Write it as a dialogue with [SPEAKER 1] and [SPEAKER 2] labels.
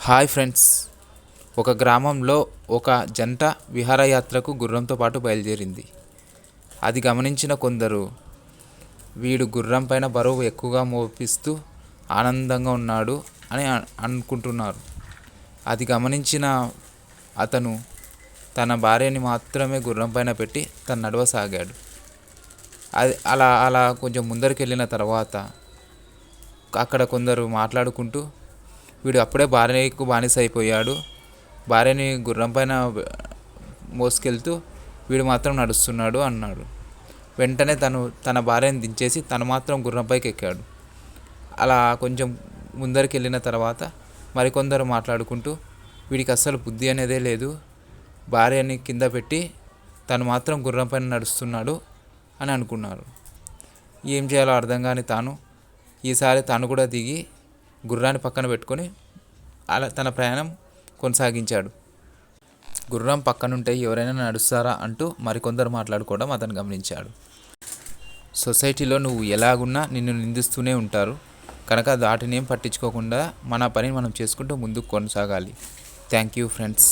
[SPEAKER 1] Hi friends, ఒక గ్రామంలో ఒక జంట విహారయాత్రకు గుర్రంతో పాటు బయలుదేరింది. అది గమనించిన కొందరు వీడు గుర్రం పైన బరువు ఎక్కువగా మోపిస్తూ ఆనందంగా ఉన్నాడు అని అనుకుంటున్నారు. అది గమనించిన అతను తన భార్యని మాత్రమే గుర్రం పైన పెట్టి తను నడవసాగాడు. అది అలా అలా కొంచెం ముందరికి వెళ్ళిన తర్వాత అక్కడ కొందరు మాట్లాడుకుంటూ, వీడు అప్పుడే భార్యకు బానిస అయిపోయాడు, భార్యని గుర్రం పైన మోసుకెళ్తూ వీడు మాత్రం నడుస్తున్నాడు అన్నాడు. వెంటనే తన భార్యను దించేసి తను మాత్రం గుర్రంపైకి ఎక్కాడు. అలా కొంచెం ముందరికి వెళ్ళిన తర్వాత మరికొందరు మాట్లాడుకుంటూ, వీడికి అస్సలు బుద్ధి అనేదే లేదు, భార్యని కింద పెట్టి తను మాత్రం గుర్రం పైన నడుస్తున్నాడు అని అనుకున్నారు. ఏం చేయాలో అర్థం కాని ఈసారి తాను కూడా దిగి గుర్రాన్ని పక్కన పెట్టుకొని అలా తన ప్రయాణం కొనసాగించాడు. గుర్రం పక్కనుంటే ఎవరైనా నడుస్తారా అంటూ మరికొందరు మాట్లాడుకోవడం అతను గమనించాడు. సొసైటీలో నువ్వు ఎలాగున్నా నిన్ను నిందిస్తూనే ఉంటారు కనుక వాటిని ఏం పట్టించుకోకుండా మన పని మనం చేసుకుంటూ ముందుకు కొనసాగాలి. Thank you friends.